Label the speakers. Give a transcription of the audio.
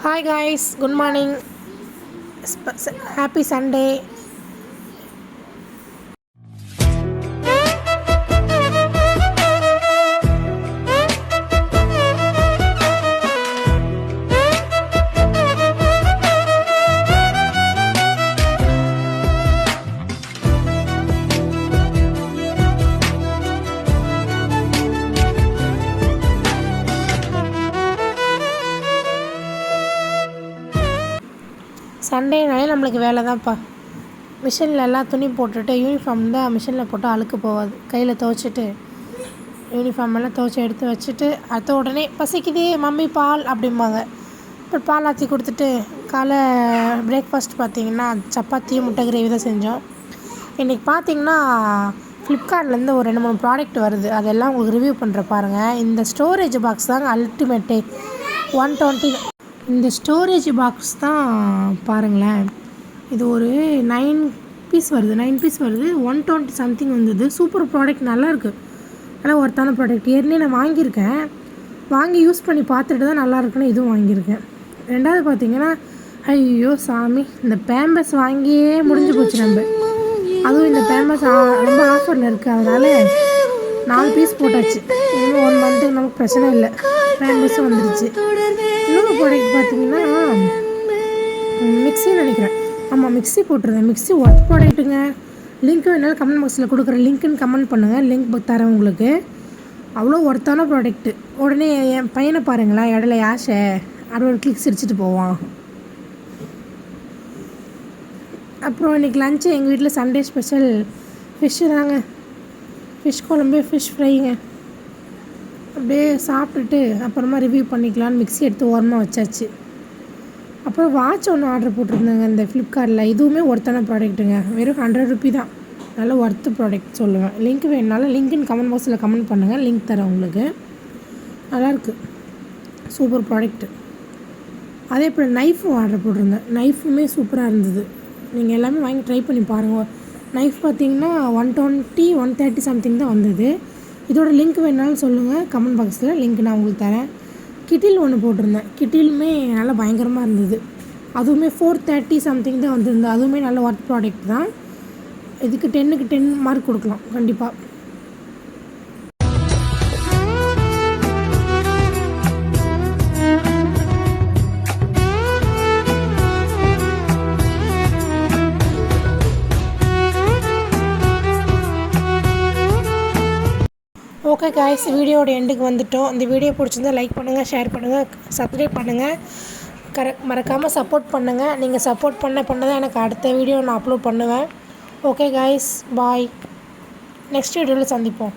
Speaker 1: Hi guys, good morning. Happy Sunday. சண்டேனாலே நம்மளுக்கு வேலை தான்ப்பா. மிஷினில் எல்லாம் துணி போட்டுட்டு யூனிஃபார்ம் தான் மிஷினில் போட்டு அழுக்கு போகாது. கையில் துவைச்சிட்டு யூனிஃபார்ம் எல்லாம் துவைச்சி எடுத்து வச்சுட்டு அடுத்த உடனே பசிக்குது மம்மி பால் அப்படிம்பாங்க. இப்போ பால் ஆற்றி கொடுத்துட்டு காலை பிரேக்ஃபாஸ்ட் பார்த்திங்கன்னா சப்பாத்தியும் முட்டை கிரேவி தான் செஞ்சோம். இன்றைக்கி பார்த்திங்கன்னா ஃப்ளிப்கார்ட்லேருந்து ஒரு 2-3 ப்ராடக்ட் வருது. அதெல்லாம் உங்களுக்கு ரிவ்யூ பண்ணுற பாருங்கள். இந்த ஸ்டோரேஜ் பாக்ஸ் தாங்க அல்டிமேட்டே. 120 இந்த ஸ்டோரேஜ் பாக்ஸ் தான் பாருங்களேன். இது ஒரு 9 பீஸ் வருது. 120 சம்திங் வந்தது. சூப்பர் ப்ராடக்ட், நல்லாயிருக்கு. நல்லா ஒர்த்தான ப்ராடக்ட். ஏற்கனவே நான் வாங்கியிருக்கேன். வாங்கி யூஸ் பண்ணி பார்த்துட்டு தான் நல்லாயிருக்குன்னு இதுவும் வாங்கியிருக்கேன். ரெண்டாவது பார்த்திங்கன்னா ஐயோ சாமி, இந்த பேம்பஸ் வாங்கியே முடிஞ்சு போச்சு நம்ம. அதுவும் இந்த பேம்பஸ் ரொம்ப ஆஃபரில் இருக்குது. அதனால் 4 பீஸ் போட்டாச்சு. இன்னும் 1 மந்த்துக்கு நமக்கு பிரச்சனை இல்லை. பேம்பஸும் வந்துடுச்சு. இன்னொரு ப்ராடக்ட் பார்த்திங்கன்னா மிக்ஸி நினைக்கிறேன். ஆமாம், மிக்ஸி போட்டிருந்தேன். மிக்ஸி ஒர்க் ப்ராடக்ட்டுங்க. லிங்க் வேணாலும் கமெண்ட் பாக்ஸில் கொடுக்குற லிங்க்குன்னு கமெண்ட் பண்ணுங்கள். லிங்க் தரேன் உங்களுக்கு. அவ்வளோ ஒர்த்தான ப்ராடக்ட்டு. உடனே என் பையனை பாருங்களேன், இடையில யாஷை அது ஒரு கிளிக்ஸ் அடிச்சுட்டு போவான். அப்புறம் இன்றைக்கி லஞ்சு எங்கள் வீட்டில் சண்டே ஸ்பெஷல் ஃபிஷ்ஷு தாங்க. ஃபிஷ் குழம்பு, ஃபிஷ் ஃப்ரைங்க. அப்படியே சாப்பிட்டுட்டு அப்புறமா ரிவ்யூ பண்ணிக்கலான்னு மிக்ஸி எடுத்து ஓரமாக வச்சாச்சு. அப்புறம் வாட்ச் ஒன்று ஆர்டர் போட்டிருந்தேங்க இந்த ஃப்ளிப்கார்ட்டில். இதுவுமே ஒர்த்தான ப்ராடக்ட்டுங்க. வெறும் 100 ரூபி தான். நல்ல ஒர்த்து ப்ராடக்ட் சொல்லுவேன். லிங்க் வேணுனாலும் லிங்க்குன்னு கமெண்ட் பாக்ஸில் கமெண்ட் பண்ணுங்கள். லிங்க் தரேன் உங்களுக்கு. நல்லாயிருக்கு, சூப்பர் ப்ராடக்ட்டு. அதே போல் நைஃபும் ஆர்டர் போட்டிருந்தேன். நைஃபுமே சூப்பராக இருந்தது. நீங்கள் எல்லாமே வாங்கி ட்ரை பண்ணி பாருங்கள். நைஃப் பார்த்திங்கன்னா 120 130 சம்திங் தான் வந்தது. இதோட லிங்க் வேணாலும் சொல்லுங்கள் கமெண்ட் பாக்ஸில். லிங்க் நான் உங்களுக்கு தரேன். கிட்டில் ஒன்று போட்டிருந்தேன். கிட்டிலுமே நல்லா பயங்கரமாக இருந்தது. அதுவுமே 430 சம்திங் தான் வந்திருந்தது. அதுவுமே நல்ல ஒர்க் ப்ராடக்ட் தான். இதுக்கு 10க்கு 10 மார்க் கொடுக்கலாம் கண்டிப்பாக. ஓகே காய்ஸ், வீடியோட எண்டுக்கு வந்துவிட்டோம். இந்த வீடியோ பிடிச்சிருந்தா லைக் பண்ணுங்கள், ஷேர் பண்ணுங்கள், சப்ஸ்கிரைப் பண்ணுங்கள். மறக்காமல் சப்போர்ட் பண்ணுங்கள். நீங்கள் சப்போர்ட் பண்ண தான் எனக்கு அடுத்த வீடியோ நான் அப்லோட் பண்ணுவேன். ஓகே காய்ஸ், பாய். நெக்ஸ்ட் வீடியோவில் சந்திப்போம்.